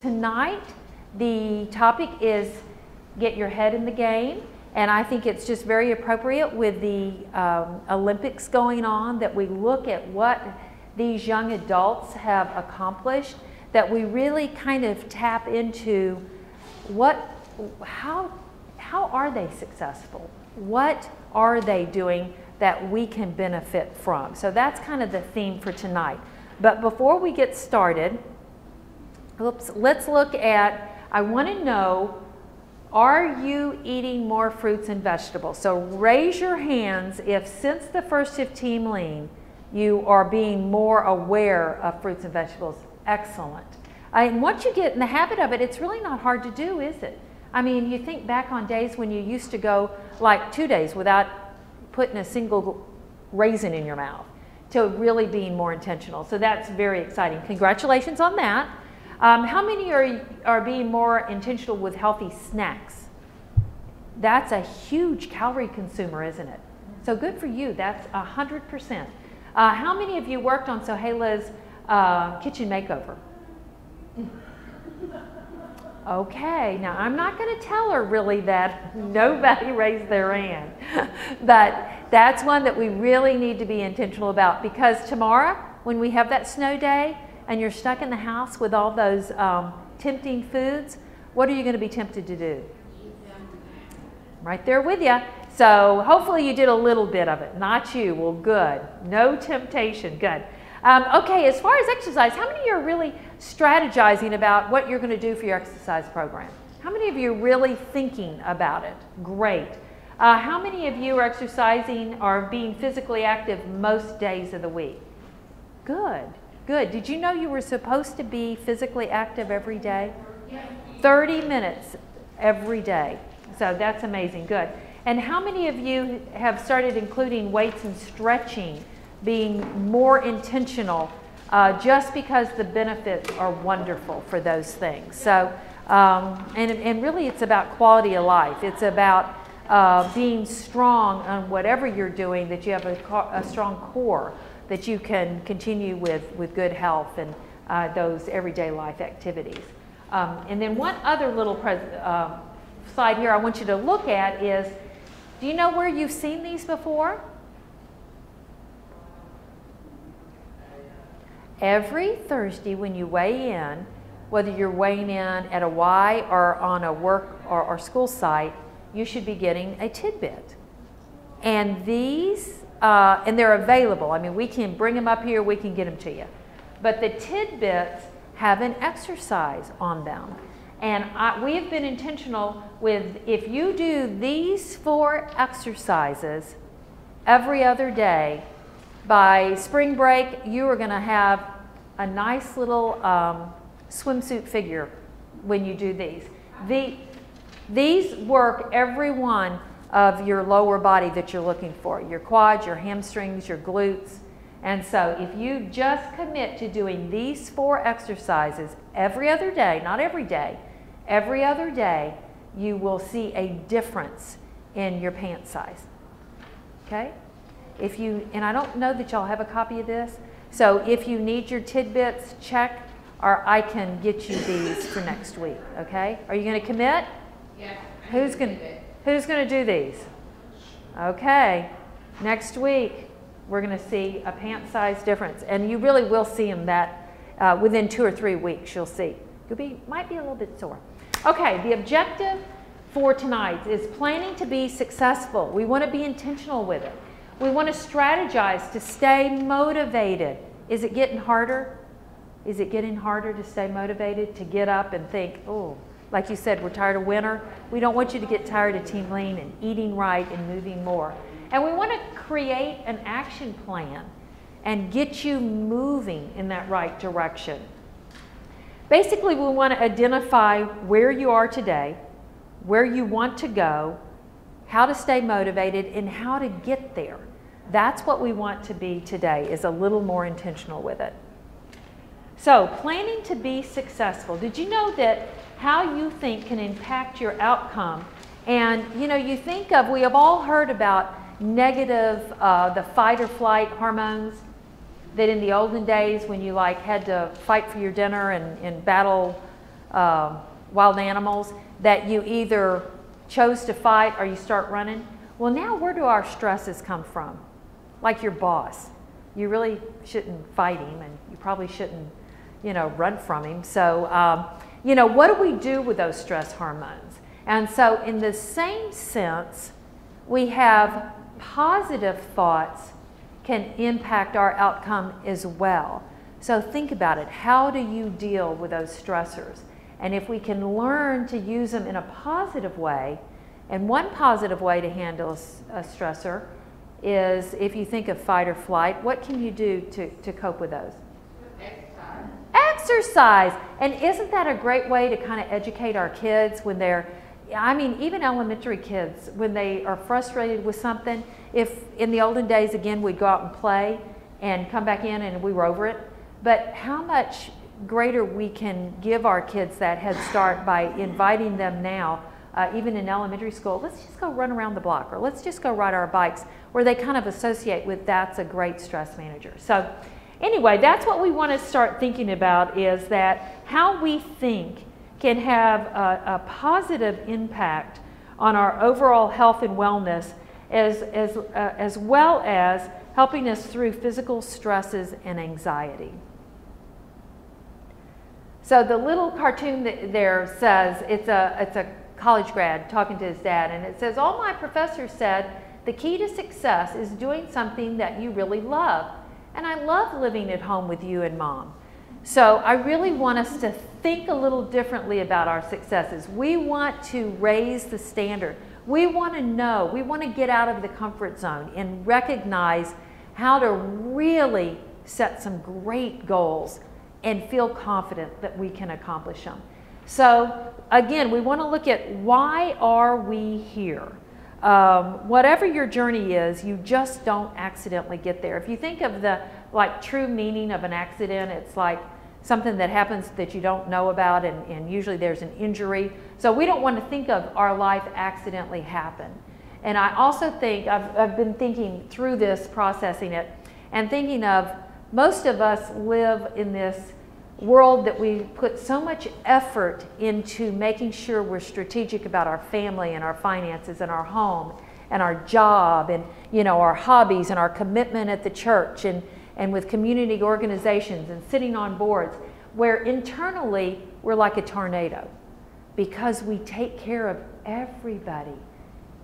Tonight, the topic is get your head in the game, and I think it's just very appropriate with the Olympics going on that we look at what these young adults have accomplished, that we really kind of tap into how are they successful? What are they doing that we can benefit from? So that's kind of the theme for tonight. But before we get started, let's look at, I want to know, are you eating more fruits and vegetables? So raise your hands if since the first 15 lean, you are being more aware of fruits and vegetables. Excellent. And once you get in the habit of it, it's really not hard to do, is it? I mean, you think back on days when you used to go like 2 days without putting a single raisin in your mouth, to really being more intentional. So that's very exciting. Congratulations on that. How many are being more intentional with healthy snacks? That's a huge calorie consumer, isn't it? So good for you. That's 100%. How many of you worked on Soheila's kitchen makeover? Okay, now I'm not going to tell her really that nobody raised their hand, but that's one that we really need to be intentional about, because tomorrow when we have that snow day and you're stuck in the house with all those tempting foods, what are you going to be tempted to do? Right there with you. So hopefully you did a little bit of it, not you. Well, good. No temptation. Good. Okay, as far as exercise, how many of you are really strategizing about what you're going to do for your exercise program? How many of you are really thinking about it? Great. How many of you are exercising or being physically active most days of the week? Good. Good. Did you know you were supposed to be physically active every day? 30 minutes every day. So that's amazing. Good. And how many of you have started including weights and stretching, being more intentional, just because the benefits are wonderful for those things? So, and really it's about quality of life. It's about being strong on whatever you're doing, that you have a strong core, that you can continue with good health and those everyday life activities. And then one other little slide here I want you to look at is, do you know where you've seen these before? Every Thursday when you weigh in, whether you're weighing in at a Y or on a work or school site, you should be getting a tidbit. And these, and they're available. I mean, we can bring them up here, we can get them to you. But the tidbits have an exercise on them. And we have been intentional with, if you do these 4 exercises every other day, by spring break, you are going to have a nice little swimsuit figure when you do these. These work every one of your lower body that you're looking for, your quads, your hamstrings, your glutes. And so if you just commit to doing these 4 exercises every other day, not every day, every other day, you will see a difference in your pant size. Okay? If you, and I don't know that y'all have a copy of this, so if you need your tidbits, check, or I can get you these for next week. Okay? Are you going to commit? Yeah. Who's going to do these? Okay. Next week we're going to see a pant size difference, and you really will see them that within 2 or 3 weeks. You'll see. Might be a little bit sore. Okay. The objective for tonight is planning to be successful. We want to be intentional with it. We want to strategize to stay motivated. Is it getting harder? Is it getting harder to stay motivated, to get up and think, oh, like you said, we're tired of winter? We don't want you to get tired of Team Lean and eating right and moving more. And we want to create an action plan and get you moving in that right direction. Basically, we want to identify where you are today, where you want to go, how to stay motivated, and how to get there. That's what we want to be today, is a little more intentional with it. So, planning to be successful. Did you know that how you think can impact your outcome? And you know, you think of, we have all heard about negative, the fight or flight hormones, that in the olden days when you like had to fight for your dinner and battle wild animals that you either chose to fight or you start running. Well, now where do our stresses come from? Like your boss. You really shouldn't fight him, and you probably shouldn't, run from him. So, what do we do with those stress hormones? And so in the same sense, we have positive thoughts can impact our outcome as well. So think about it. How do you deal with those stressors? And if we can learn to use them in a positive way, and one positive way to handle a stressor is if you think of fight or flight, what can you do to cope with those? Exercise. Exercise. And isn't that a great way to kind of educate our kids when they're, even elementary kids, when they are frustrated with something? If in the olden days, again, we'd go out and play and come back in and we were over it. But how much greater we can give our kids that head start by inviting them now, even in elementary school, let's just go run around the block, or let's just go ride our bikes, where they kind of associate with that's a great stress manager. So anyway, that's what we want to start thinking about, is that how we think can have a positive impact on our overall health and wellness, as well as helping us through physical stresses and anxiety. So the little cartoon there says, it's a college grad talking to his dad, and it says, all my professors said the key to success is doing something that you really love. And I love living at home with you and Mom. So I really want us to think a little differently about our successes. We want to raise the standard. We want to know, we want to get out of the comfort zone and recognize how to really set some great goals and feel confident that we can accomplish them. So again, we want to look at why are we here? Whatever your journey is, you just don't accidentally get there. If you think of the true meaning of an accident, it's like something that happens that you don't know about, and usually there's an injury. So we don't want to think of our life accidentally happen. And I also think, I've been thinking through this, processing it, and thinking of most of us live in this world that we put so much effort into making sure we're strategic about our family and our finances and our home and our job and our hobbies and our commitment at the church and with community organizations and sitting on boards, where internally we're like a tornado because we take care of everybody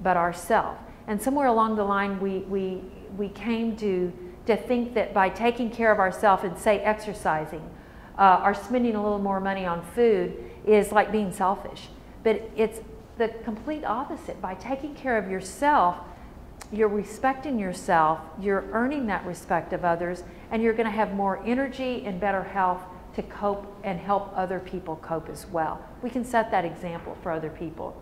but ourselves. And somewhere along the line we came to think that by taking care of ourselves and, say, exercising or spending a little more money on food is like being selfish. But it's the complete opposite. By taking care of yourself, you're respecting yourself, you're earning that respect of others, and you're going to have more energy and better health to cope and help other people cope as well. We can set that example for other people.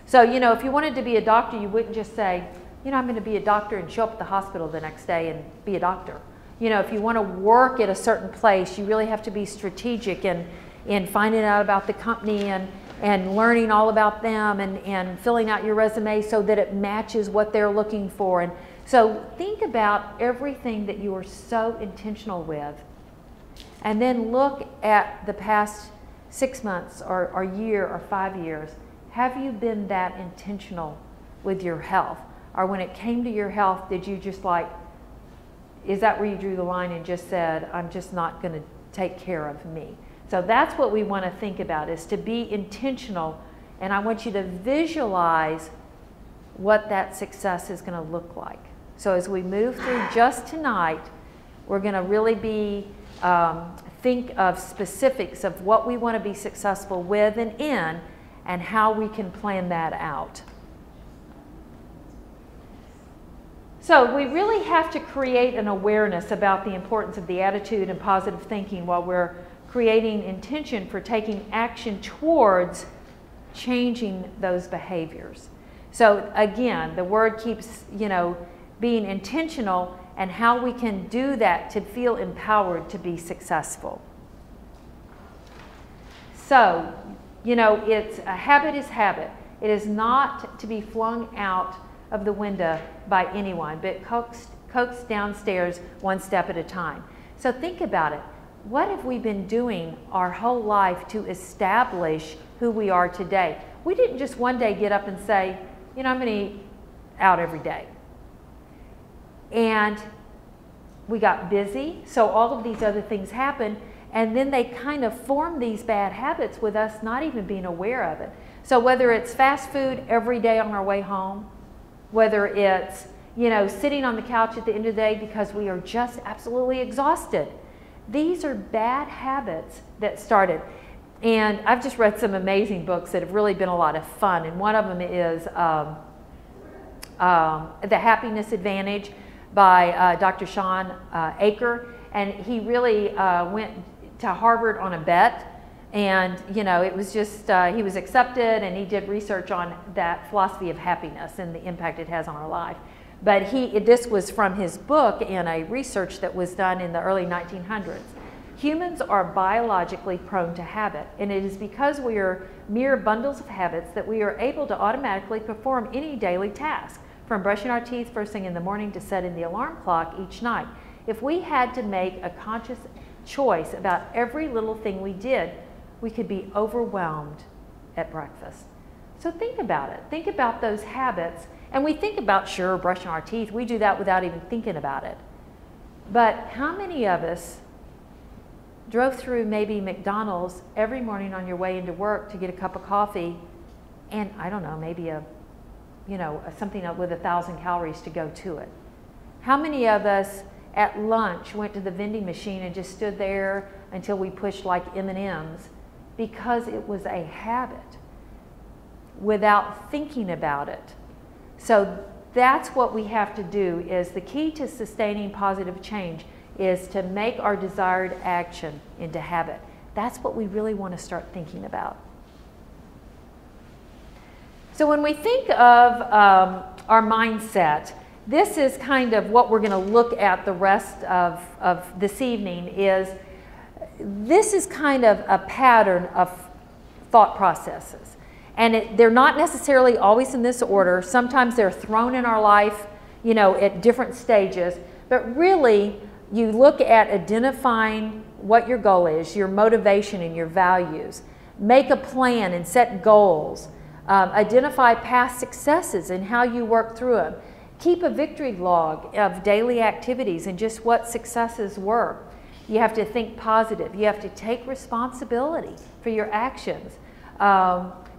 So, if you wanted to be a doctor, you wouldn't just say, I'm going to be a doctor and show up at the hospital the next day and be a doctor. If you want to work at a certain place, you really have to be strategic in finding out about the company and learning all about them and filling out your resume so that it matches what they're looking for. And so think about everything that you are so intentional with, and then look at the past 6 months or year or 5 years. Have you been that intentional with your health? Or when it came to your health, did you just is that where you drew the line and just said, I'm just not going to take care of me? So that's what we want to think about, is to be intentional. And I want you to visualize what that success is going to look like. So as we move through just tonight, we're going to really think of specifics of what we want to be successful with and in, and how we can plan that out. So we really have to create an awareness about the importance of the attitude and positive thinking while we're creating intention for taking action towards changing those behaviors. So again, the word keeps, being intentional, and how we can do that to feel empowered to be successful. So, it's a habit is habit. It is not to be flung out of the window by anyone, but coaxed downstairs one step at a time. So think about it. what have we been doing our whole life to establish who we are today? We didn't just one day get up and say, you know, I'm going to eat out every day. And we got busy, so all of these other things happened, and then they kind of formed these bad habits with us not even being aware of it. So whether it's fast food every day on our way home, whether it's, you know, sitting on the couch at the end of the day because we are just absolutely exhausted. These are bad habits that started. And I've just read some amazing books that have really been a lot of fun. And one of them is The Happiness Advantage by Dr. Shawn Achor. And he really went to Harvard on a bet. And, you know, it was just, he was accepted, and he did research on that philosophy of happiness and the impact it has on our life. But this was from his book and a research that was done in the early 1900s. Humans are biologically prone to habit, and it is because we are mere bundles of habits that we are able to automatically perform any daily task, from brushing our teeth first thing in the morning to setting the alarm clock each night. If we had to make a conscious choice about every little thing we did, we could be overwhelmed at breakfast. So think about it. Think about those habits. And we think about, sure, brushing our teeth. We do that without even thinking about it. But how many of us drove through maybe McDonald's every morning on your way into work to get a cup of coffee and, I don't know, maybe something with 1,000 calories to go to it? How many of us at lunch went to the vending machine and just stood there until we pushed like M&Ms because it was a habit without thinking about it? So that's what we have to do. Is the key to sustaining positive change is to make our desired action into habit. That's what we really want to start thinking about. So when we think of our mindset, this is kind of what we're going to look at the rest of this evening. This is kind of a pattern of thought processes. And they're not necessarily always in this order. Sometimes they're thrown in our life, you know, at different stages. But really, you look at identifying what your goal is, your motivation and your values. Make a plan and set goals. Identify past successes and how you work through them. Keep a victory log of daily activities and just what successes were. You have to think positive. You have to take responsibility for your actions.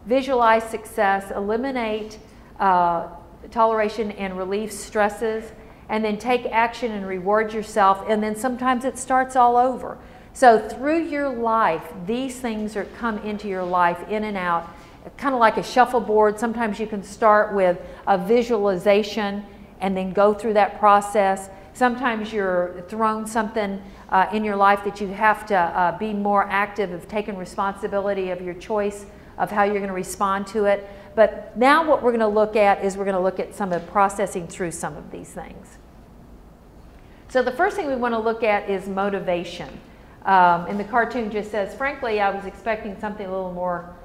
Visualize success, eliminate toleration and relieve stresses, and then take action and reward yourself, and then sometimes it starts all over. So through your life, these things come into your life, in and out, kind of like a shuffleboard. Sometimes you can start with a visualization and then go through that process. Sometimes you're thrown something in your life that you have to be more active of taking responsibility of your choice of how you're going to respond to it. But now what we're going to look at is we're going to look at some of processing through some of these things. So the first thing we want to look at is motivation. And the cartoon just says, frankly, I was expecting something a little more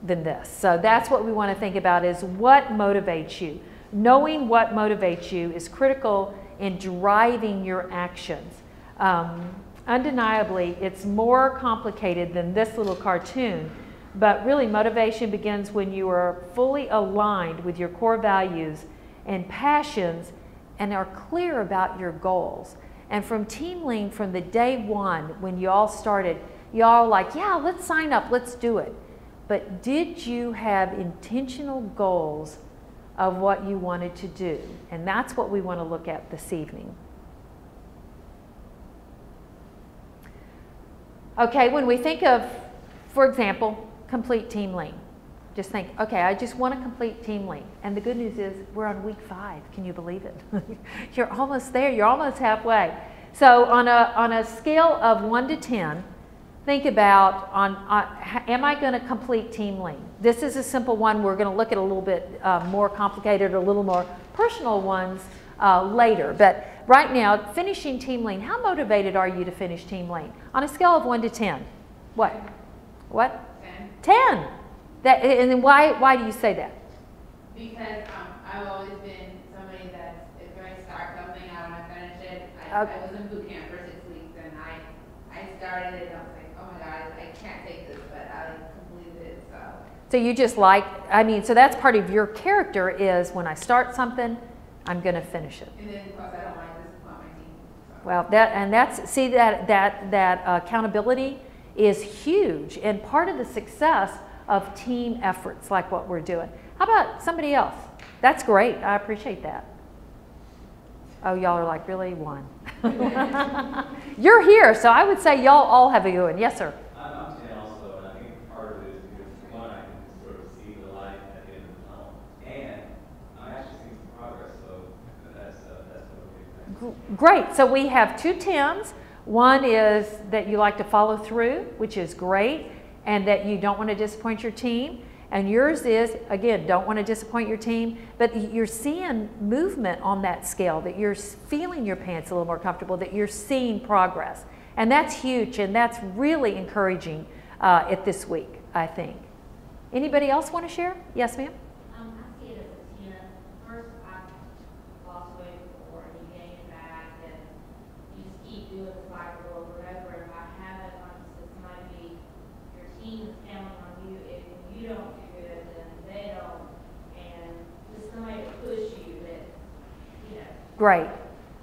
than this. So that's what we want to think about, is what motivates you. Knowing what motivates you is critical in driving your actions. Undeniably, it's more complicated than this little cartoon. But really, motivation begins when you are fully aligned with your core values and passions and are clear about your goals. And from Team Lean, from the day one, when you all started, you all were like, yeah, let's sign up, let's do it. But did you have intentional goals of what you wanted to do? And that's what we want to look at this evening. Okay, when we think of, for example, complete Team Lean. Just think, okay, I just want to complete Team Lean. And the good news is we're on week 5. Can you believe it? You're almost there. You're almost halfway. So on a scale of 1 to 10, think about, am I going to complete Team Lean? This is a simple one. We're going to look at a little bit more complicated, or a little more personal ones later. But right now, finishing Team Lean, how motivated are you to finish Team Lean? On a scale of 1 to 10, what? What? 10. That, and then why do you say that? Because I've always been somebody that if I start something, I want to finish it. I was in boot camp for 6 weeks, and I started it and I was like, oh my God, I can't take this, but I completed it, so. So you just like, I mean, so that's part of your character is when I start something, I'm going to finish it. And then of course I don't want to disappoint my team. So. Well, see that accountability is huge and part of the success of team efforts like what we're doing. How about somebody else? That's great. I appreciate that. Oh, y'all are like, really? One. You're here, so I would say y'all all have a good one. Yes, sir. I'm 10 also, and I think part of it is because, one, I can sort of see the light at the end of the tunnel, and I'm actually seeing some progress, so that's what we're Great. So we have two Tims. One is that you like to follow through, which is great, and that you don't want to disappoint your team. And yours is, again, don't want to disappoint your team, but you're seeing movement on that scale, that you're feeling your pants a little more comfortable, that you're seeing progress. And that's huge, and that's really encouraging at this week, I think. Anybody else want to share? Yes, ma'am? I see it as a 10. First, I've lost weight before, and you gain it back, and you just keep doing the cycle over and over. If I haven't, it might be your team is counting on you. If you don't do good, then they don't. And just somebody to push you that, you know. Great.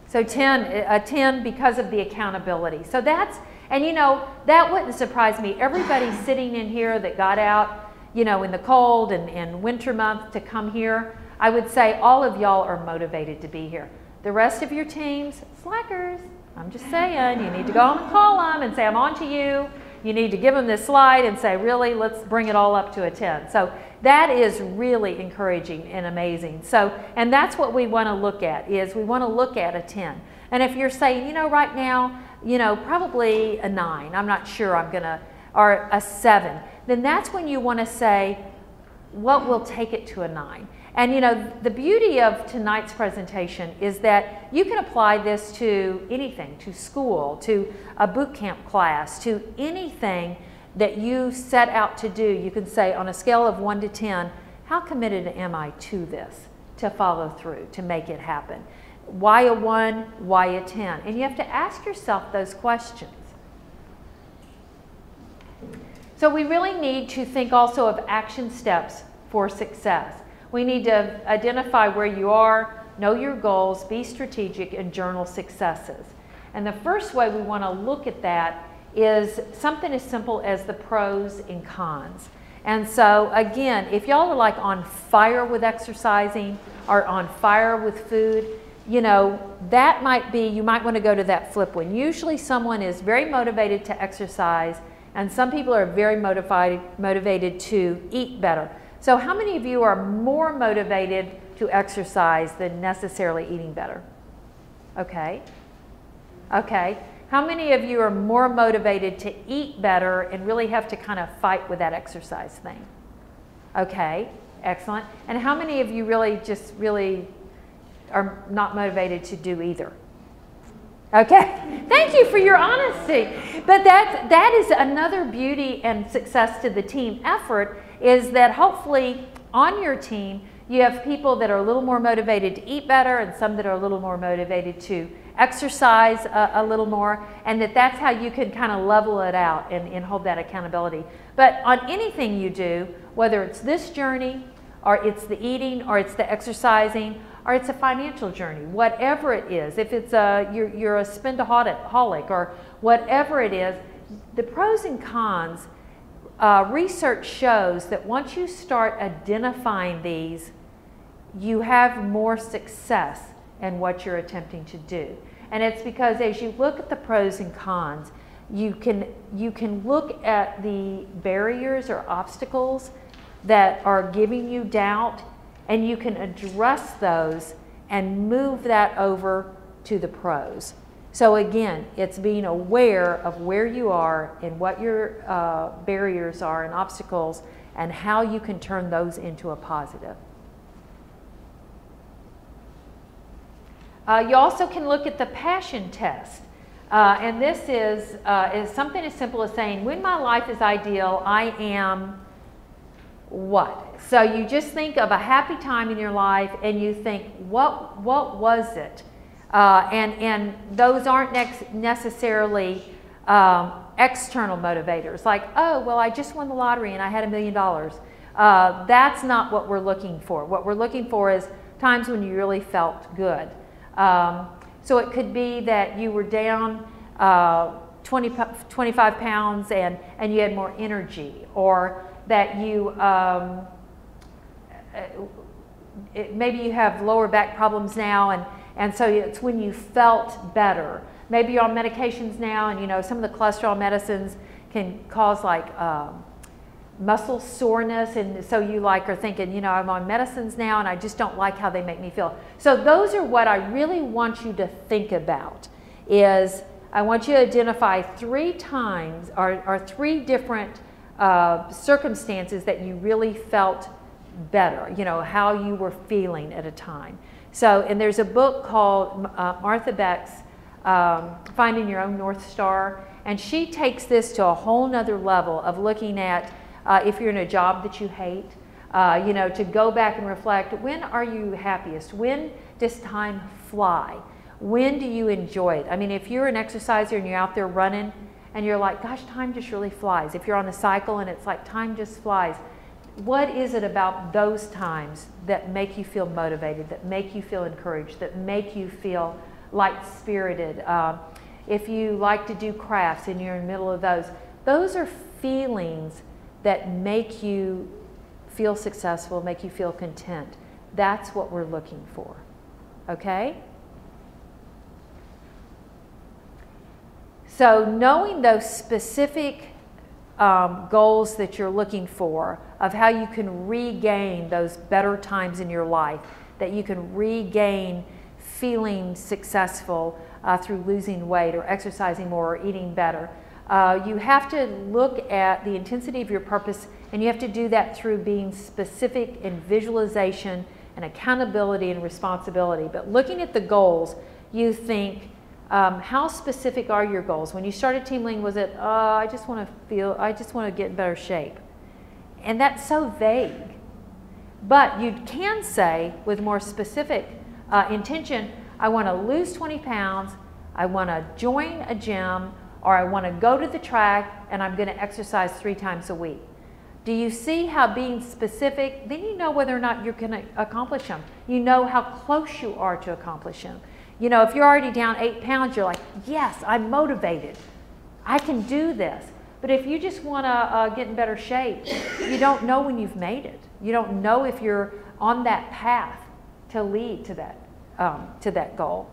So 10, a 10 because of the accountability. So that's, and you know, that wouldn't surprise me. Everybody sitting in here that got out, you know, in the cold and winter month to come here, I would say all of y'all are motivated to be here. The rest of your teams, slackers. I'm just saying, you need to go home and call them and say, I'm on to you. You need to give them this slide and say, really, let's bring it all up to a 10. So that is really encouraging and amazing. So, and that's what we want to look at, is we want to look at a 10. And if you're saying, you know, right now, you know, probably a 9, I'm not sure I'm going to, or a 7, then that's when you want to say, what will take it to a 9? And you know, the beauty of tonight's presentation is that you can apply this to anything, to school, to a boot camp class, to anything that you set out to do. You can say on a scale of 1 to 10, how committed am I to this, to follow through, to make it happen? Why a 1, why a 10? And you have to ask yourself those questions. So we really need to think also of action steps for success. We need to identify where you are, know your goals, be strategic, and journal successes. And the first way we want to look at that is something as simple as the pros and cons. And so again, if y'all are like on fire with exercising or on fire with food, you know, that might be, you might want to go to that flip one. Usually someone is very motivated to exercise, and some people are very motivated to eat better. So how many of you are more motivated to exercise than necessarily eating better? Okay. Okay. How many of you are more motivated to eat better and really have to kind of fight with that exercise thing? Okay. Excellent. And how many of you really are not motivated to do either? Okay. Thank you for your honesty. But that is another beauty and success to the team effort, is that hopefully on your team you have people that are a little more motivated to eat better and some that are a little more motivated to exercise a little more, and that's how you can kind of level it out and hold that accountability. But on anything you do, whether it's this journey or it's the eating or it's the exercising or it's a financial journey, whatever it is, if it's you're a spendaholic or whatever it is, the pros and cons, research shows that once you start identifying these, you have more success in what you're attempting to do. And it's because as you look at the pros and cons, you can look at the barriers or obstacles that are giving you doubt, and you can address those and move that over to the pros. So again, it's being aware of where you are and what your barriers are and obstacles and how you can turn those into a positive. You also can look at the passion test. And this is something as simple as saying, when my life is ideal, I am what? So you just think of a happy time in your life and you think, what was it? And those aren't necessarily external motivators, like, oh, well, I just won the lottery and I had $1 million. That's not what we're looking for. What we're looking for is times when you really felt good. So it could be that you were down 25 pounds and you had more energy, or that you, maybe you have lower back problems now, and so it's when you felt better. Maybe you're on medications now, and you know, some of the cholesterol medicines can cause like muscle soreness, and so you like are thinking, you know, I'm on medicines now and I just don't like how they make me feel. So those are what I really want you to think about, is I want you to identify 3 times or 3 different circumstances that you really felt better, you know, how you were feeling at a time. So, and there's a book called Martha Beck's Finding Your Own North Star, and she takes this to a whole nother level of looking at if you're in a job that you hate, you know, to go back and reflect, when are you happiest? When does time fly? When do you enjoy it? I mean, if you're an exerciser and you're out there running and you're like, gosh, time just really flies. If you're on a cycle and it's like time just flies, what is it about those times that make you feel motivated, that make you feel encouraged, that make you feel light-spirited? If you like to do crafts and you're in the middle of those are feelings that make you feel successful, make you feel content. That's what we're looking for, okay? So knowing those specific goals that you're looking for, of how you can regain those better times in your life, that you can regain feeling successful through losing weight or exercising more or eating better. You have to look at the intensity of your purpose, and you have to do that through being specific in visualization and accountability and responsibility. But looking at the goals, you think, how specific are your goals? When you started Team Lean, was it, I just want to get in better shape? And that's so vague. But you can say with more specific intention, I want to lose 20 pounds, I want to join a gym, or I want to go to the track and I'm going to exercise 3 times a week. Do you see how being specific, then you know whether or not you're going to accomplish them. You know how close you are to accomplish them. You know, if you're already down 8 pounds, you're like, yes, I'm motivated. I can do this. But if you just want to get in better shape, you don't know when you've made it. You don't know if you're on that path to lead to that goal.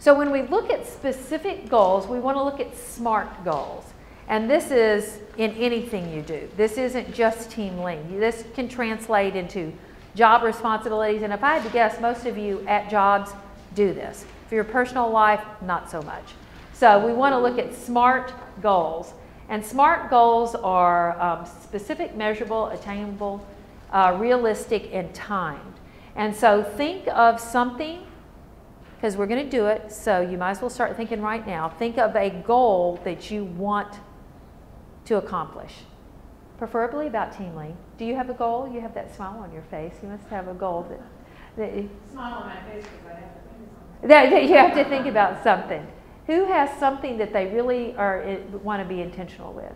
So when we look at specific goals, we want to look at SMART goals. And this is in anything you do. This isn't just Team Lean. This can translate into job responsibilities. And if I had to guess, most of you at jobs do this. For your personal life, not so much. So we want to look at SMART goals. And SMART goals are specific, measurable, attainable, realistic, and timed. And so think of something, because we're going to do it, so you might as well start thinking right now. Think of a goal that you want to accomplish, preferably about Team Lean. Do you have a goal? You have that smile on your face. You must have a goal that Smile on my face because I have to think of something. that you have to think about something. Who has something that they really want to be intentional with?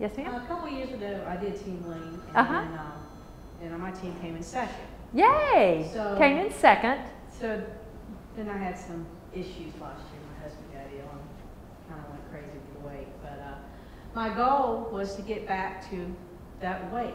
Yes, ma'am? A couple of years ago, I did Team Lean, and my team came in second. Yay! So- Came in second. So then I had some issues last year. My husband got ill and kind of went crazy with the weight. But my goal was to get back to that weight.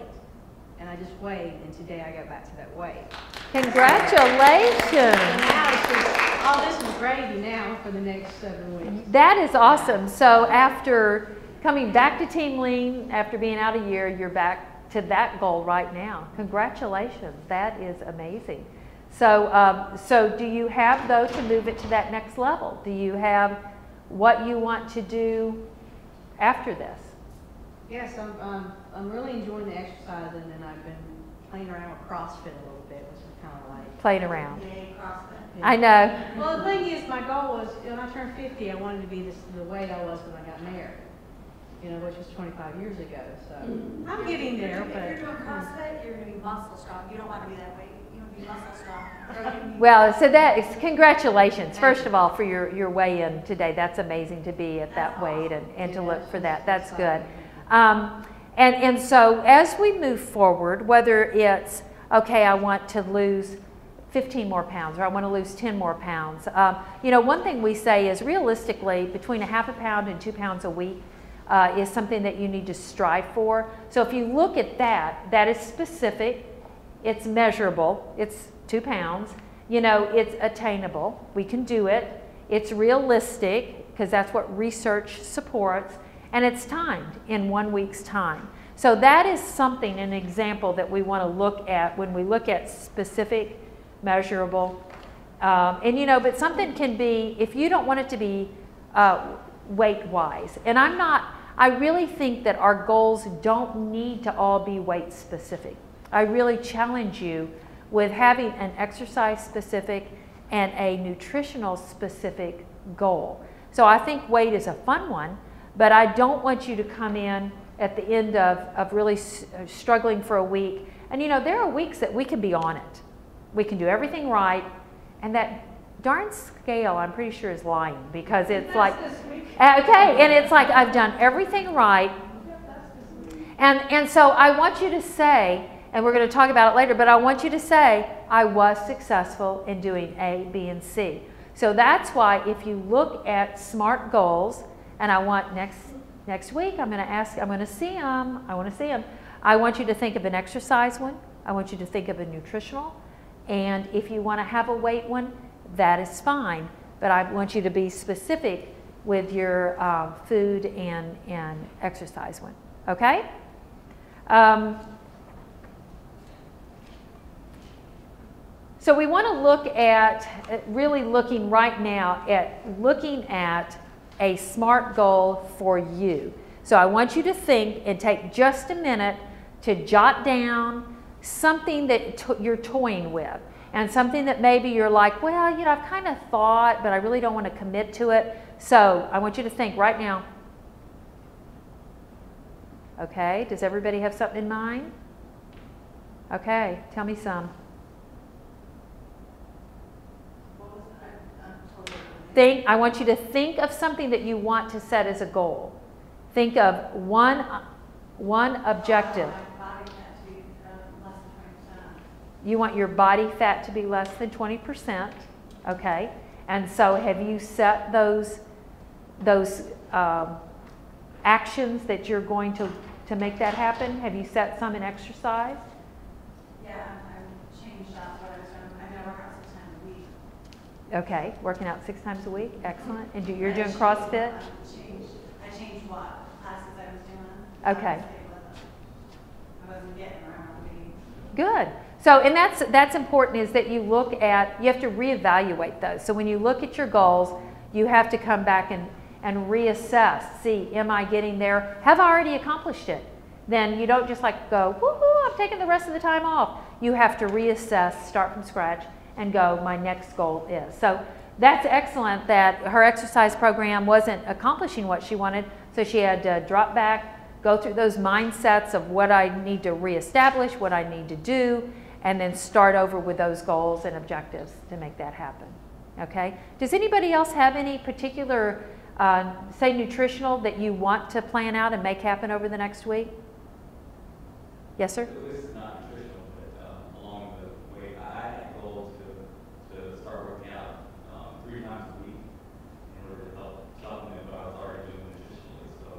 And I just weighed, and today I got back to that weight. Congratulations! And now it's just, all this is gravy now for the next 7 weeks. That is awesome. So after coming back to Team Lean, after being out a year, you're back to that goal right now. Congratulations. That is amazing. So, so do you have, though, to move it to that next level? Do you have what you want to do after this? Yes, I'm really enjoying the exercising, and I've been playing around with CrossFit a little bit, which is kind of like Playing around. Yay, CrossFit. Yeah. I know. Well, the thing is, my goal was, when I turned 50, I wanted to be the weight I was when I got married, you know, which was 25 years ago. So I'm getting there, If but you're doing CrossFit, you're going to be muscle strong. You don't want to be that weight. You don't Well, so that is congratulations, first of all, for your weigh-in today. That's amazing to be at that weight and to look for that. That's good. And so as we move forward, whether it's, okay, I want to lose 15 more pounds or I want to lose 10 more pounds. You know, one thing we say is realistically between a half a pound and 2 pounds a week is something that you need to strive for. So if you look at that, that is specific, it's measurable, it's 2 pounds. You know, it's attainable. We can do it. It's realistic because that's what research supports. And it's timed in 1 week's time. So that is something, an example that we want to look at when we look at specific, measurable. And you know, but something can be, if you don't want it to be weight-wise. And I really think that our goals don't need to all be weight specific. I really challenge you with having an exercise specific and a nutritional specific goal. So I think weight is a fun one, but I don't want you to come in at the end of really struggling for a week. And you know, there are weeks that we can be on it. We can do everything right, and that darn scale, I'm pretty sure, is lying because it's like, okay, and it's like I've done everything right. And so I want you to say, and we're going to talk about it later, but I want you to say, I was successful in doing A, B, and C. So that's why if you look at SMART goals, and I want next week, I'm going to see them. I want to see them. I want you to think of an exercise one. I want you to think of a nutritional. And if you want to have a weight one, that is fine. But I want you to be specific with your food and exercise one. Okay? So we want to look at, really looking right now at looking at a SMART goal for you. So I want you to think and take just a minute to jot down something that you're toying with and something that maybe you're like, well, you know, I've kind of thought, but I really don't want to commit to it. So I want you to think right now. Okay, does everybody have something in mind? Okay, tell me some. I want you to think of something that you want to set as a goal. Think of one objective. You want your body fat to be less than 20%, okay? And so have you set those actions that you're going to make that happen? Have you set some in exercise? Yeah, I've changed up what I was doing. I never work out 6 times a week. Okay, working out 6 times a week, excellent. And you're doing CrossFit? I changed what classes I was doing. Okay. I wasn't getting around me. Good. So, and that's important, is that you look at, you have to reevaluate those. So when you look at your goals, you have to come back and reassess. See, am I getting there? Have I already accomplished it? Then you don't just like go, woohoo, I'm taking the rest of the time off. You have to reassess, start from scratch, and go, my next goal is. So that's excellent that her exercise program wasn't accomplishing what she wanted, so she had to drop back, go through those mindsets of what I need to reestablish, what I need to do, and then start over with those goals and objectives to make that happen. Okay? Does anybody else have any particular, say, nutritional that you want to plan out and make happen over the next week? Yes, sir? This is not nutritional, but along the way, I had a goal to start working out 3 times a week in order to help supplement what I was already doing nutritionally. So,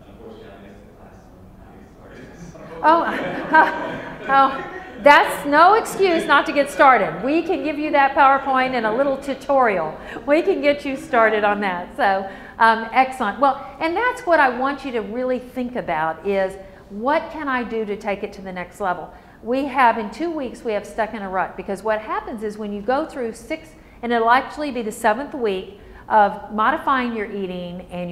unfortunately, I missed the class when I started. Oh, that's no excuse not to get started. We can give you that PowerPoint and a little tutorial. We can get you started on that. So, excellent. Well, and that's what I want you to really think about is, what can I do to take it to the next level? We have, in 2 weeks, we have Stuck in a Rut, because what happens is when you go through 6, and it'll actually be the 7th week of modifying your eating, and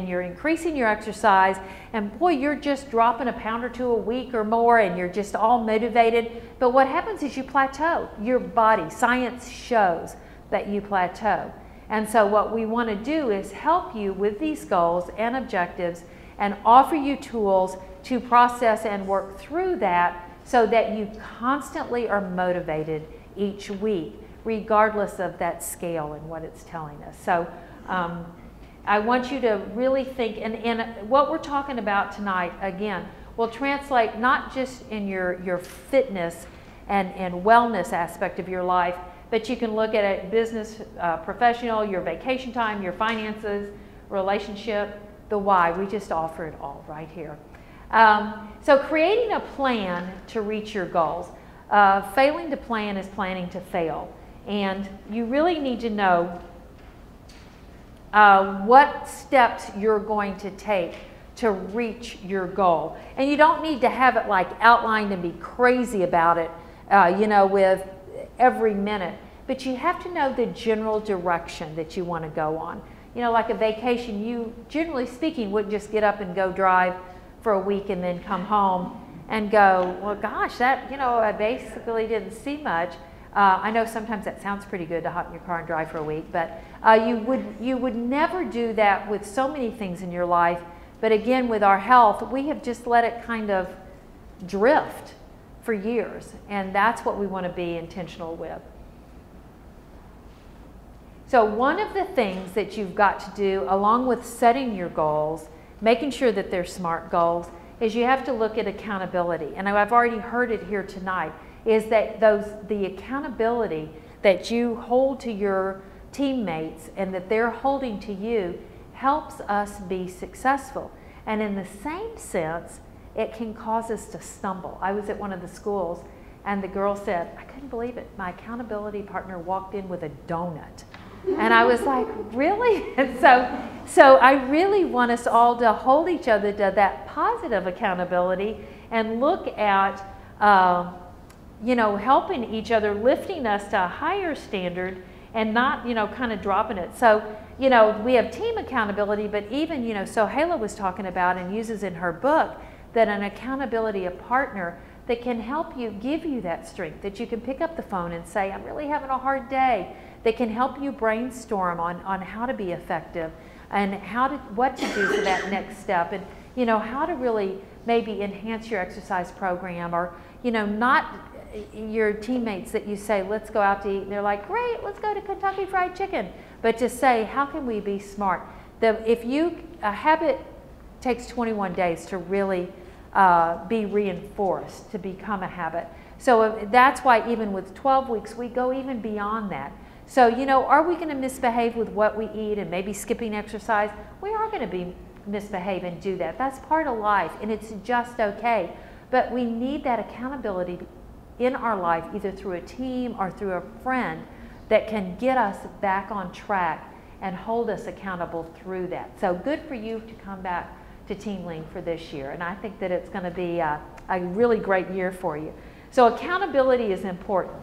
you're increasing your exercise, and boy, you're just dropping a pound or 2 a week or more, and you're just all motivated. But what happens is you plateau. Your body, science shows that you plateau. And so what we want to do is help you with these goals and objectives and offer you tools to process and work through that so that you constantly are motivated each week, regardless of that scale and what it's telling us. So I want you to really think, and what we're talking about tonight, again, will translate not just in your fitness and wellness aspect of your life, but you can look at it business, professional, your vacation time, your finances, relationship, the why. We just offer it all right here. So creating a plan to reach your goals. Failing to plan is planning to fail. And you really need to know what steps you're going to take to reach your goal. And you don't need to have it like outlined and be crazy about it, you know, with every minute. But you have to know the general direction that you want to go on. You know, like a vacation, you, generally speaking, wouldn't just get up and go drive for a week and then come home and go, well, gosh, that, you know, I basically didn't see much. I know sometimes that sounds pretty good to hop in your car and drive for a week, but you would never do that with so many things in your life. But again, with our health, we have just let it kind of drift for years, and that's what we want to be intentional with. So one of the things that you've got to do, along with setting your goals, making sure that they're SMART goals, is you have to look at accountability. And I've already heard it here tonight, is that the accountability that you hold to your teammates and that they're holding to you helps us be successful. And in the same sense, it can cause us to stumble. I was at one of the schools and the girl said, I couldn't believe it, my accountability partner walked in with a donut. And I was like, really? And so I really want us all to hold each other to that positive accountability and look at, you know, helping each other, lifting us to a higher standard and not, you know, kind of dropping it. So, you know, we have team accountability, but even, you know, Sohaila was talking about and uses in her book that an accountability, a partner that can help you, give you that strength, that you can pick up the phone and say, I'm really having a hard day, that can help you brainstorm on how to be effective and what to do for that next step, and, you know, how to really maybe enhance your exercise program, or, you know, not your teammates that you say, let's go out to eat, and they're like, great, let's go to Kentucky Fried Chicken. But to say, how can we be smart? A habit takes 21 days to really be reinforced, to become a habit. So that's why even with 12 weeks, we go even beyond that. So, you know, are we going to misbehave with what we eat and maybe skipping exercise? We are going to misbehave and do that. That's part of life, and it's just okay. But we need that accountability in our life, either through a team or through a friend, that can get us back on track and hold us accountable through that. So good for you to come back to Team Lean for this year, and I think that it's going to be a really great year for you. So accountability is important.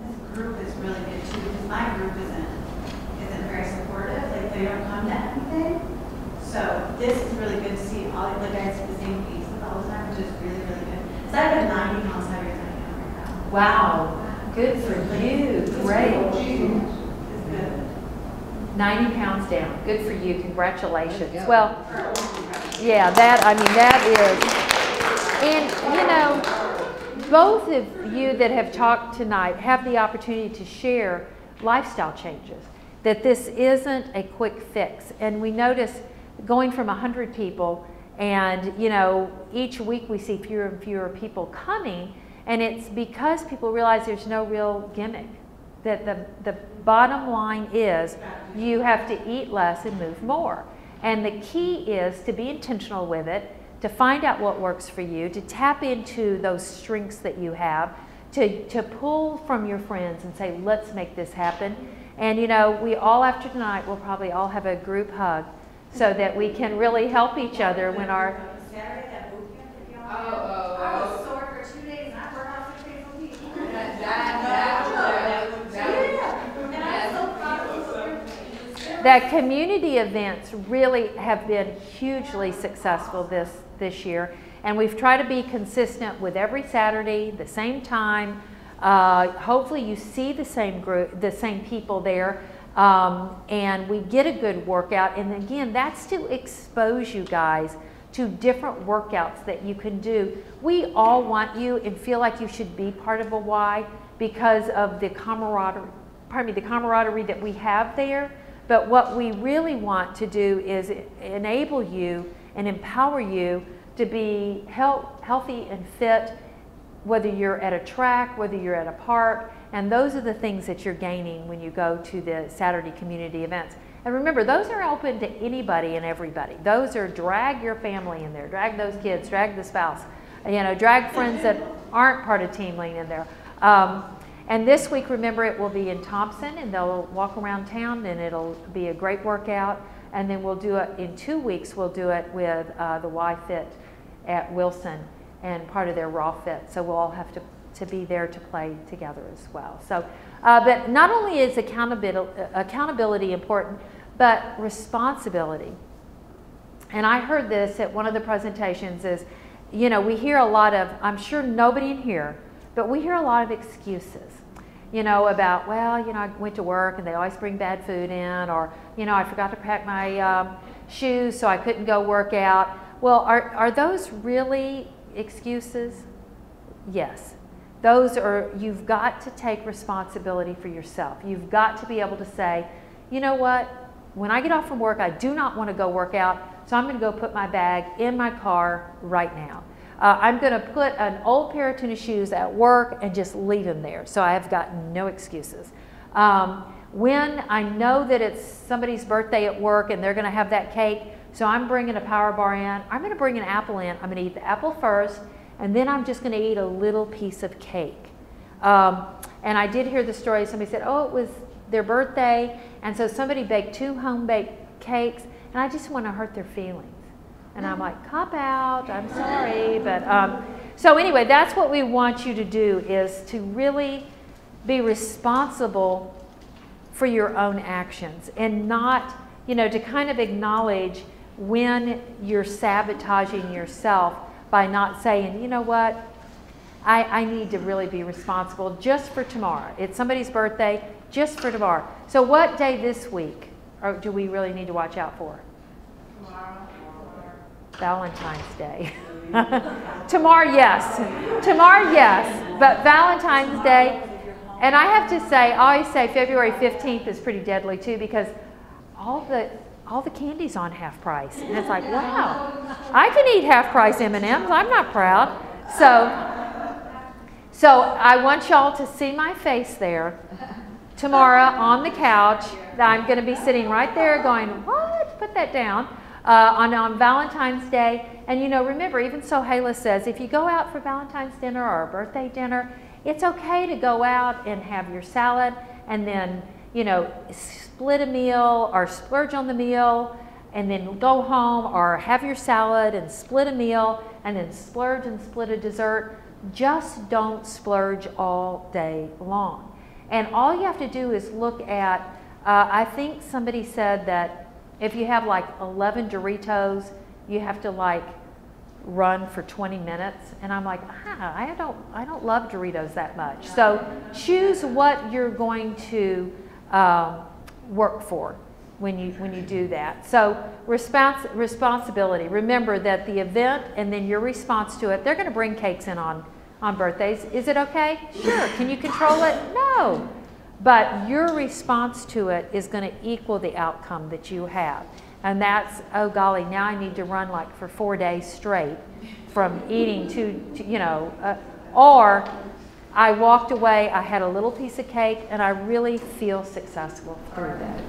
This group is really good too, because my group isn't very supportive, like they don't come to anything. So this is really good to see all the guys at the same pace all the time, which is really, really good. So I've been 90 pounds heavier than I am right now. Wow, good for you, great. It's good. 90 pounds down, good for you, congratulations. Well, yeah, that is, and you know, both of you that have talked tonight have the opportunity to share lifestyle changes, that this isn't a quick fix. And we notice going from 100 people, and you know, each week we see fewer and fewer people coming, and it's because people realize there's no real gimmick, that the bottom line is you have to eat less and move more. And the key is to be intentional with it, to find out what works for you, to tap into those strengths that you have, to pull from your friends and say, let's make this happen. And you know, we all, after tonight, we'll probably all have a group hug so that we can really help each other when our... Saturday, that boot camp that y'all Oh, had, oh, I oh. was sore for 2 days and I worked out 6 days a week. And I And I'm so proud of you. That community events really have been hugely successful this year, and we've tried to be consistent with every Saturday, the same time. Hopefully you see the same group, the same people there, and we get a good workout. And again, that's to expose you guys to different workouts that you can do. We all want you and feel like you should be part of a Y because of the camaraderie, the camaraderie that we have there. But what we really want to do is enable you and empower you to be healthy and fit, whether you're at a track, whether you're at a park, and those are the things that you're gaining when you go to the Saturday community events. And remember, those are open to anybody and everybody. Those are drag your family in there, drag those kids, drag the spouse, you know, drag friends that aren't part of Team Lean in there. And this week, remember, it will be in Thompson, and they'll walk around town, and it'll be a great workout. And then we'll do it in 2 weeks. We'll do it with the Y Fit at Wilson and part of their Raw Fit. So we'll all have to be there to play together as well. So, but not only is accountability important, but responsibility. And I heard this at one of the presentations is, you know, we hear a lot of, I'm sure nobody in here, but we hear a lot of excuses, you know, about, well, you know, I went to work and they always bring bad food in, or, you know, I forgot to pack my shoes so I couldn't go work out. Well, are those really excuses? Yes. Those are, you've got to take responsibility for yourself. You've got to be able to say, you know what, when I get off from work, I do not want to go work out, so I'm going to go put my bag in my car right now. I'm going to put an old pair of tennis shoes at work and just leave them there. So I have got no excuses. When I know that it's somebody's birthday at work and they're going to have that cake, so I'm bringing a power bar in, I'm going to bring an apple in. I'm going to eat the apple first, and then I'm just going to eat a little piece of cake. And I did hear the story. Somebody said, oh, it was their birthday, and so somebody baked 2 home-baked cakes, and I just want to hurt their feelings. And I'm like, cop out, I'm sorry. But so anyway, that's what we want you to do, is to really be responsible for your own actions, and not, you know, to kind of acknowledge when you're sabotaging yourself by not saying, you know what, I need to really be responsible just for tomorrow. It's somebody's birthday, just for tomorrow. So what day this week do we really need to watch out for? Valentine's Day. Tomorrow, yes. Tomorrow, yes. But Valentine's Day, and I have to say, I always say February 15th is pretty deadly too, because all the candy's on half price. And it's like, wow, I can eat half price M&Ms. I'm not proud. So I want y'all to see my face there tomorrow on the couch. I'm going to be sitting right there going, what? Put that down. On Valentine's Day. And you know, remember, even Sohaila says, if you go out for Valentine's dinner or a birthday dinner, it's okay to go out and have your salad and then, you know, split a meal or splurge on the meal and then go home, or have your salad and split a meal and then splurge and split a dessert. Just don't splurge all day long. And all you have to do is look at, I think somebody said that if you have like 11 Doritos, you have to like run for 20 minutes. And I'm like, I don't love Doritos that much. So choose what you're going to work for when you do that. So responsibility. Remember that the event and then your response to it, they're going to bring cakes in on birthdays. Is it okay? Sure. Can you control it? No. But your response to it is going to equal the outcome that you have. And that's, oh golly, now I need to run like for 4 days straight from eating to you know, or I walked away, I had a little piece of cake, and I really feel successful through that.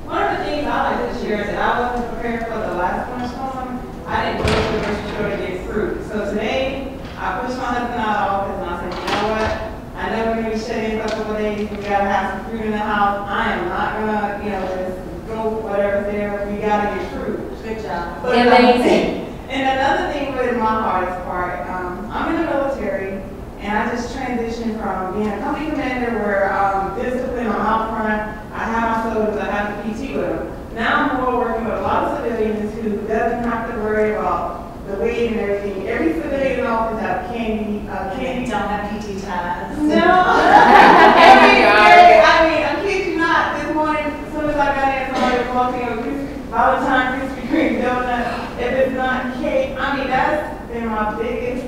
One of the things I like to share is that I wasn't prepared for the last windstorm. I didn't go to the grocery store to get fruit. So today, I pushed my husband out of the office and I said, you know what? I know we're going to be shutting for a couple of days. We got to have some fruit in the house. I am not going to, you know, just go whatever's there. We got to get fruit. Good job. But amazing. And another thing with my hardest part, I'm in the military, and I just transitioned from being a company commander where discipline, I'm out front, I have my soldiers, I have the PT with them. Now I'm more working with a lot of civilians who doesn't have to worry about the weight and everything. Every civilian office have candy. Don't have PT ties. No. I mean, I kid you not. This morning, as soon as I got in, somebody was walking up Valentine Krispy Kreme donut. If it's not cake, I mean, that's been my biggest,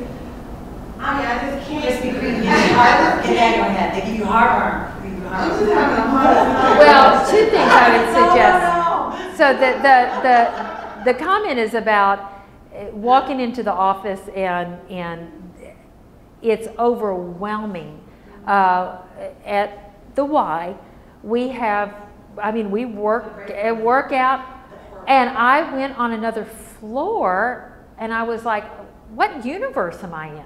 I mean, I just can't. Krispy Kreme gives you heartburn. Get that in your head. They give you heartburn. They give you I'm heartburn. just having a hard time. Well, two things I would suggest. No. So the comment is about walking into the office and it's overwhelming. At the Y, we have, I mean, we work out, and I went on another floor and I was like, what universe am I in?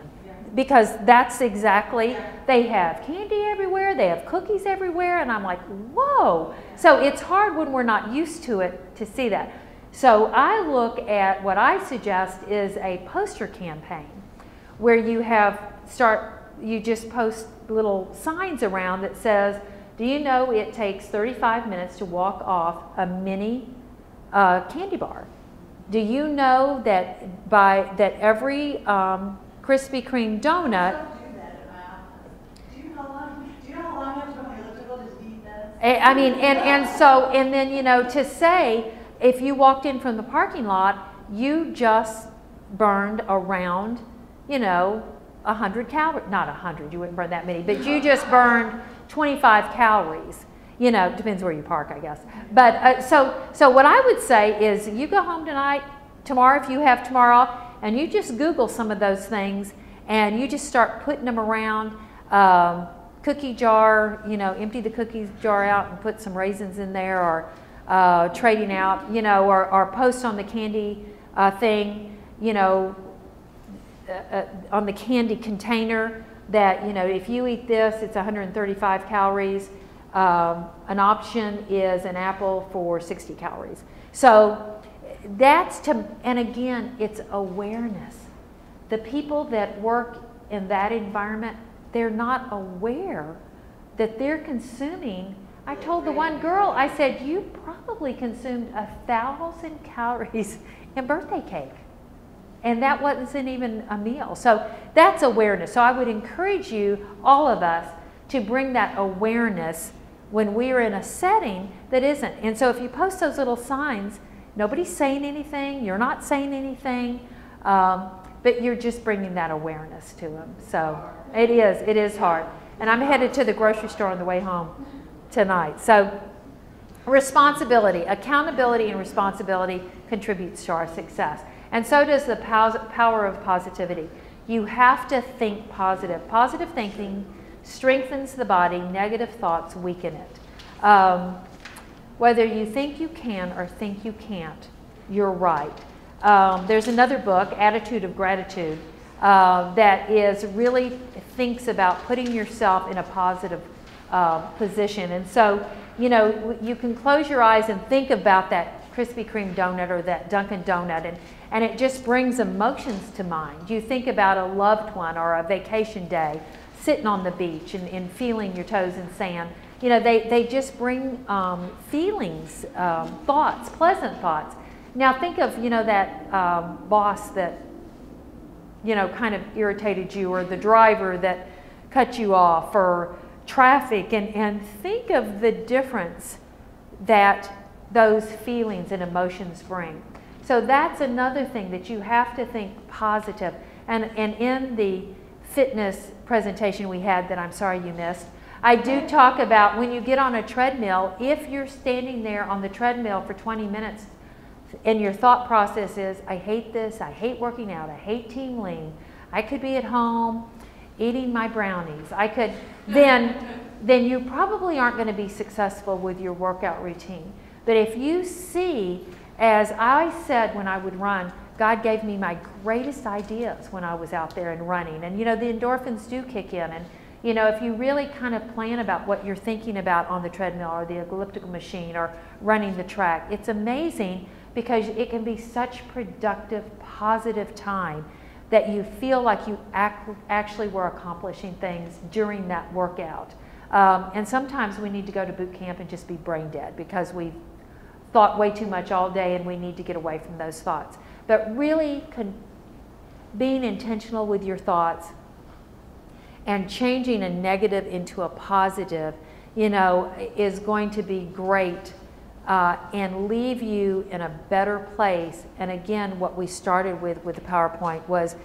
Because that's exactly, they have candy everywhere, they have cookies everywhere, and I'm like, whoa. So it's hard when we're not used to it to see that. So I look at what I suggest is a poster campaign where you you just post little signs around that says, do you know it takes 35 minutes to walk off a mini candy bar? Do you know that every Krispy Kreme donut, Do you know how long much my elliptical just eat that? I mean, and then, you know, to say, if you walked in from the parking lot, you just burned around, you know, 100 calories, not 100, you wouldn't burn that many, but you just burned 25 calories. You know, depends where you park, I guess. But so what I would say is you go home tonight, tomorrow, if you have tomorrow off, and you just Google some of those things and you just start putting them around. Cookie jar, you know, empty the cookie jar out and put some raisins in there, or trading out, you know, or post on the candy thing, you know, on the candy container that, you know, if you eat this, it's 135 calories. An option is an apple for 60 calories. So that's and again, it's awareness. The people that work in that environment, they're not aware that they're consuming. I told the one girl, I said, you probably consumed 1,000 calories in birthday cake. And that wasn't even a meal. So that's awareness. So I would encourage you, all of us, to bring that awareness when we're in a setting that isn't. And so if you post those little signs, nobody's saying anything, you're not saying anything, but you're just bringing that awareness to them. So it is hard. And I'm headed to the grocery store on the way home tonight. So responsibility, accountability and responsibility contributes to our success. And so does the power of positivity. You have to think positive. Positive thinking strengthens the body, negative thoughts weaken it. Whether you think you can or think you can't, you're right. There's another book, Attitude of Gratitude, that really thinks about putting yourself in a positive position. And so, you know, you can close your eyes and think about that Krispy Kreme donut or that Dunkin' Donut, and it just brings emotions to mind. You think about a loved one or a vacation day, sitting on the beach and feeling your toes in sand. You know, they just bring feelings, thoughts, pleasant thoughts. Now think of, you know, that boss that, you know, kind of irritated you, or the driver that cut you off, or traffic, and think of the difference that those feelings and emotions bring. So that's another thing that you have to think positive. And in the fitness presentation we had that I'm sorry you missed, I do talk about when you get on a treadmill, if you're standing there on the treadmill for 20 minutes and your thought process is, I hate this, I hate working out, I hate Team Lean, I could be at home eating my brownies, I could, then you probably aren't going to be successful with your workout routine. But if you see, as I said when I would run, God gave me my greatest ideas when I was out there and running. And you know, the endorphins do kick in. And you know, if you really kind of plan about what you're thinking about on the treadmill or the elliptical machine or running the track, it's amazing because it can be such productive, positive time that you feel like you actually were accomplishing things during that workout. And sometimes we need to go to boot camp and just be brain dead because we've thought way too much all day and we need to get away from those thoughts. But really being intentional with your thoughts and changing a negative into a positive, you know, is going to be great and leave you in a better place. And again, what we started with the PowerPoint was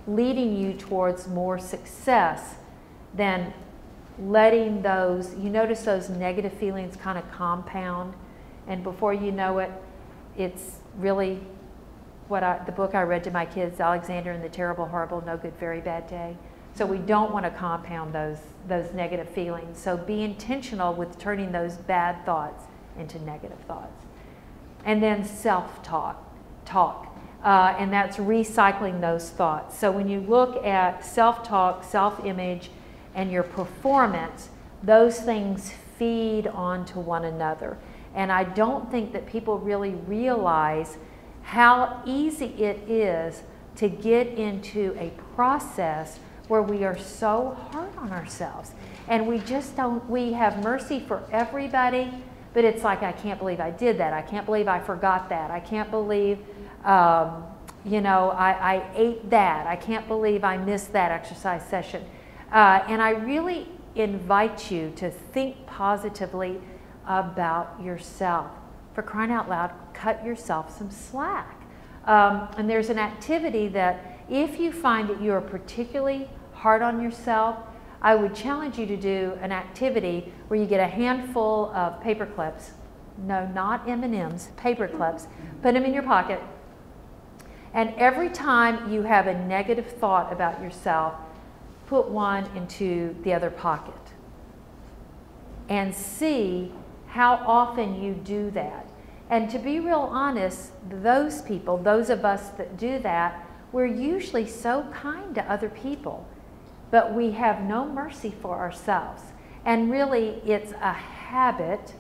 leading you towards more success than letting those, you notice those negative feelings kind of compound, and before you know it, it's really the book I read to my kids, Alexander and the Terrible, Horrible, No Good, Very Bad Day. So we don't want to compound those negative feelings. So be intentional with turning those bad thoughts into negative thoughts. And then self-talk, and that's recycling those thoughts. So when you look at self-talk, self-image, and your performance, those things feed onto one another. And I don't think that people really realize how easy it is to get into a process where we are so hard on ourselves. And we just don't, we have mercy for everybody, but it's like, I can't believe I did that. I can't believe I forgot that. I can't believe, you know, I ate that. I can't believe I missed that exercise session. And I really invite you to think positively about yourself. For crying out loud, cut yourself some slack. And there's an activity that if you find that you are particularly hard on yourself, I would challenge you to do an activity where you get a handful of paper clips. No, not M&Ms, paper clips. Put them in your pocket. And every time you have a negative thought about yourself, put one into the other pocket. And see how often you do that. And to be real honest, those people, those of us that do that, we're usually so kind to other people, but we have no mercy for ourselves. And really, it's a habit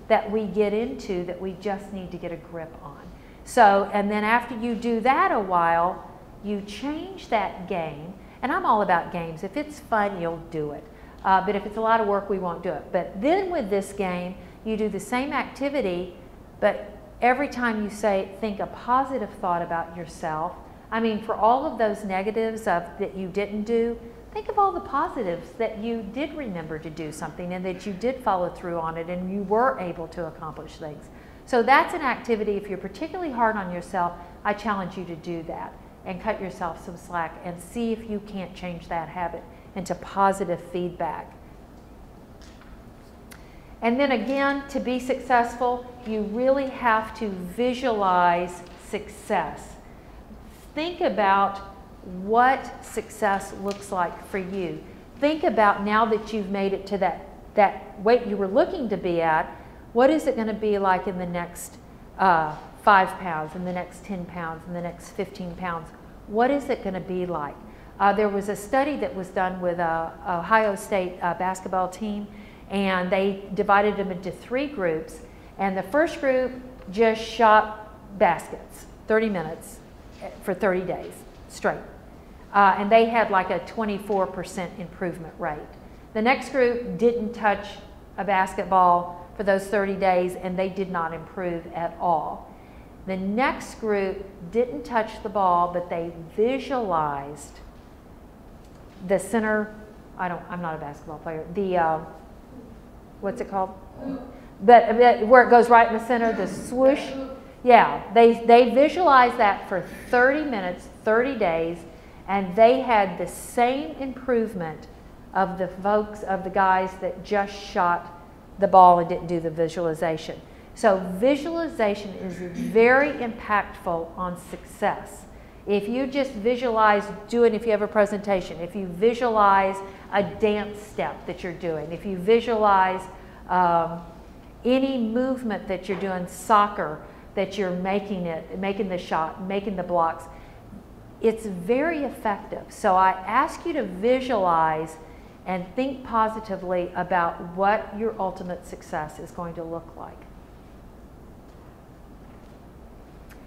that we get into that we just need to get a grip on. So, and then after you do that a while, you change that game. And I'm all about games. If it's fun, you'll do it. But if it's a lot of work, we won't do it. But then with this game, you do the same activity, but every time you think a positive thought about yourself, I mean, for all of those negatives that you didn't do, think of all the positives that you did remember to do something and that you did follow through on it and you were able to accomplish things. So that's an activity. If you're particularly hard on yourself, I challenge you to do that and cut yourself some slack and see if you can't change that habit into positive feedback. And then again, to be successful, you really have to visualize success. Think about what success looks like for you. Think about, now that you've made it to that weight you were looking to be at, what is it going to be like in the next 5 pounds, in the next 10 pounds, in the next 15 pounds? What is it going to be like? There was a study that was done with Ohio State basketball team, and they divided them into 3 groups. And the first group just shot baskets, 30 minutes for 30 days straight. And they had like a 24% improvement rate. The next group didn't touch a basketball for those 30 days, and they did not improve at all. The next group didn't touch the ball, but they visualized the center, I'm not a basketball player, what's it called? But where it goes right in the center, the swoosh. Yeah, they visualized that for 30 minutes, 30 days, and they had the same improvement of the guys that just shot the ball and didn't do the visualization. So visualization is very impactful on success. If you just visualize doing, if you have a presentation, if you visualize a dance step that you're doing, if you visualize any movement that you're doing, soccer, that you're making the shot, making the blocks, it's very effective. So I ask you to visualize and think positively about what your ultimate success is going to look like.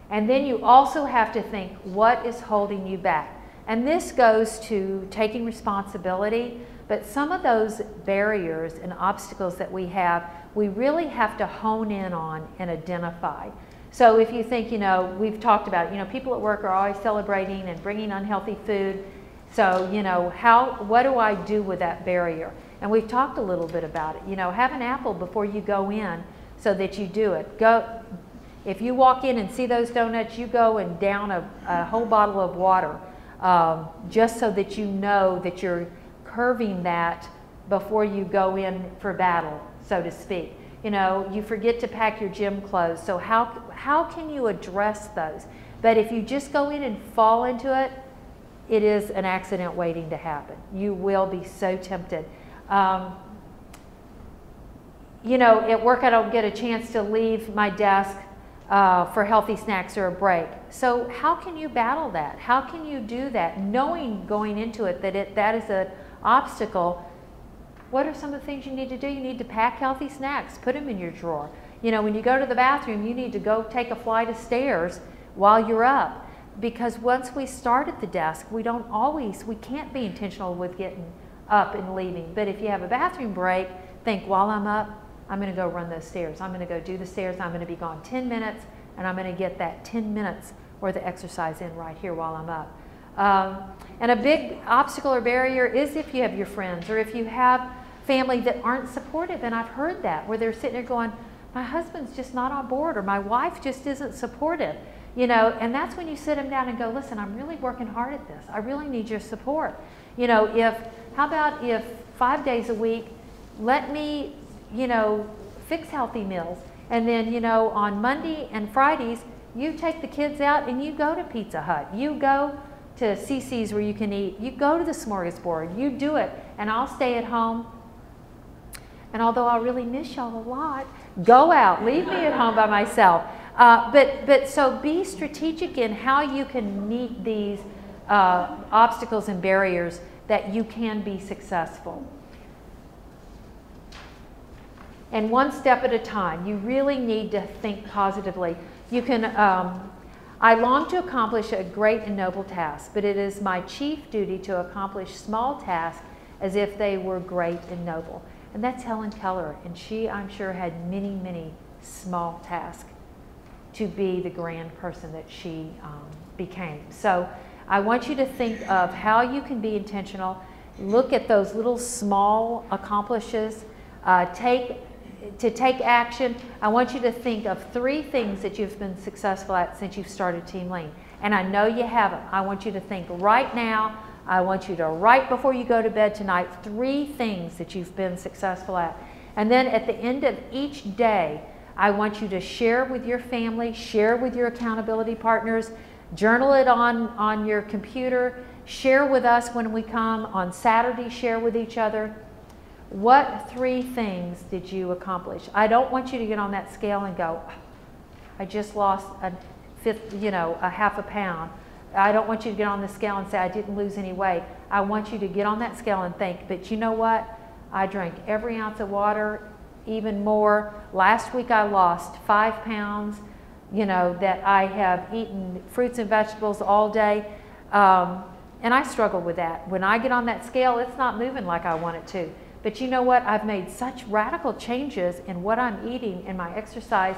And then you also have to think, what is holding you back? And this goes to taking responsibility, but some of those barriers and obstacles that we have, we really have to hone in on and identify. So if you think, you know, we've talked about, you know, people at work are always celebrating and bringing unhealthy food. So, you know, what do I do with that barrier? And we've talked a little bit about it. You know, have an apple before you go in, so that you do it. If you walk in and see those donuts, you go and down a whole bottle of water, just so that you know that you're curving that before you go in for battle, so to speak. You know, you forget to pack your gym clothes, so how can you address those? But if you just go in and fall into it, it is an accident waiting to happen. You will be so tempted. You know, at work I don't get a chance to leave my desk for healthy snacks or a break. So how can you battle that? How can you do that? Knowing going into it that that is an obstacle, what are some of the things you need to do? You need to pack healthy snacks, put them in your drawer. You know, when you go to the bathroom, you need to go take a flight of stairs while you're up. Because once we start at the desk, we can't be intentional with getting up and leaving. But if you have a bathroom break, think, while I'm up, I'm going to go run those stairs. I'm going to go do the stairs. I'm going to be gone 10 minutes, and I'm going to get that 10 minutes worth of exercise in right here while I'm up. And a big obstacle or barrier is if you have your friends or if you have family that aren't supportive. And I've heard that, where they're sitting there going, my husband's just not on board, or my wife just isn't supportive. You know, and that's when you sit them down and go, listen, I'm really working hard at this. I really need your support. You know, how about if 5 days a week, let me, you know, fix healthy meals. And then, you know, on Monday and Fridays, you take the kids out and you go to Pizza Hut. You go to CC's where you can eat. You go to the smorgasbord. You do it. And I'll stay at home. And although I really miss y'all a lot, go out. Leave me at home by myself. But so be strategic in how you can meet these obstacles and barriers that you can be successful. And one step at a time. You really need to think positively. You can, I long to accomplish a great and noble task, but it is my chief duty to accomplish small tasks as if they were great and noble. And that's Helen Keller, and she, I'm sure, had many, many small tasks to be the grand person that she became. So I want you to think of how you can be intentional. Look at those little small accomplishes. To take action, I want you to think of 3 things that you've been successful at since you've started Team Lean. And I know you haven't. I want you to think right now. I want you to write before you go to bed tonight 3 things that you've been successful at. And then at the end of each day, I want you to share with your family, share with your accountability partners, journal it on your computer, share with us when we come on Saturday, share with each other. What 3 things did you accomplish? I don't want you to get on that scale and go, I just lost a half a pound. I don't want you to get on the scale and say, I didn't lose any weight. I want you to get on that scale and think, but you know what? I drank every ounce of water, even more. Last week I lost 5 pounds, you know, that I have eaten fruits and vegetables all day. And I struggle with that. When I get on that scale, it's not moving like I want it to. But you know what? I've made such radical changes in what I'm eating and my exercise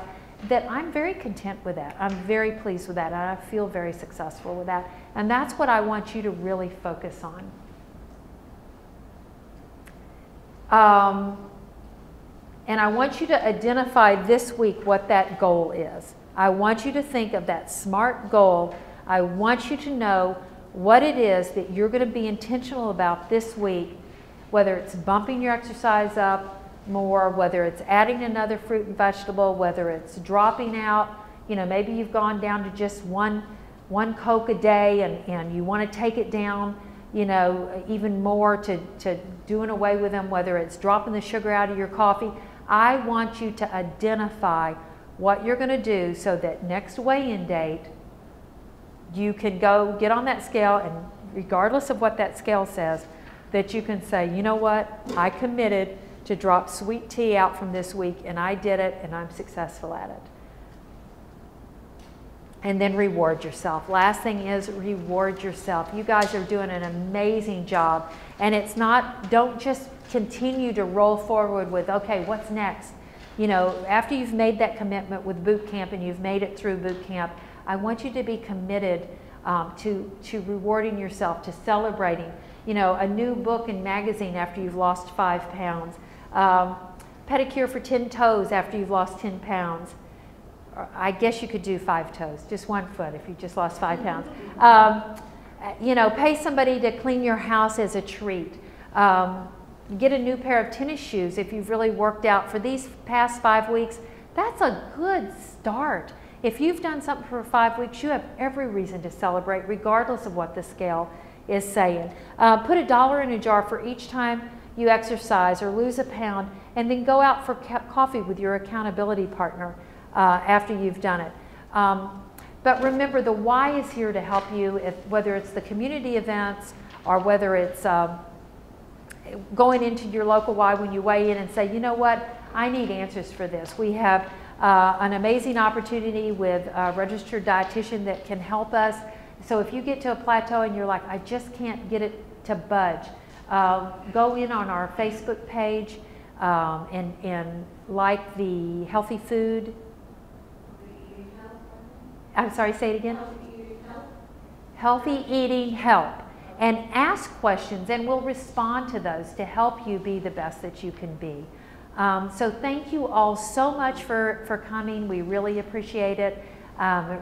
that I'm very content with that. I'm very pleased with that, and I feel very successful with that. And that's what I want you to really focus on. And I want you to identify this week what that goal is. I want you to think of that SMART goal. I want you to know what it is that you're going to be intentional about this week, whether it's bumping your exercise up more, whether it's adding another fruit and vegetable, whether it's dropping out, you know, maybe you've gone down to just one Coke a day and you want to take it down, you know, even more to doing away with them, whether it's dropping the sugar out of your coffee. I want you to identify what you're going to do so that next weigh-in date, you can go get on that scale, and regardless of what that scale says, that you can say, you know what, I committed to drop sweet tea out from this week, and I did it, and I'm successful at it. And then reward yourself. Last thing is reward yourself. You guys are doing an amazing job, and it's not, don't just continue to roll forward with, okay, what's next? You know, after you've made that commitment with boot camp and you've made it through boot camp, I want you to be committed to rewarding yourself, to celebrating. You know, a new book and magazine after you've lost 5 pounds. pedicure for 10 toes after you've lost 10 pounds. I guess you could do 5 toes, just 1 foot if you just lost 5 pounds. You know, pay somebody to clean your house as a treat. Get a new pair of tennis shoes if you've really worked out for these past 5 weeks. That's a good start. If you've done something for 5 weeks, you have every reason to celebrate, regardless of what the scale is saying. Put $1 in a jar for each time you exercise or lose a pound, and then go out for coffee with your accountability partner after you've done it. But remember, the Y is here to help you, whether it's the community events or whether it's going into your local Y when you weigh in and say, you know what, I need answers for this. We have an amazing opportunity with a registered dietitian that can help us. So if you get to a plateau and you're like, I just can't get it to budge, go in on our Facebook page and like the healthy food. I'm sorry, say it again. Healthy Eating Help. And ask questions, and we'll respond to those to help you be the best that you can be. So thank you all so much for coming. We really appreciate it.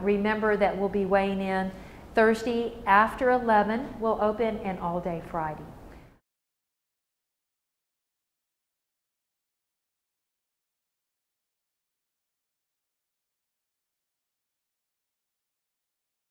Remember that we'll be weighing in Thursday after 11. We'll open, and all day Friday.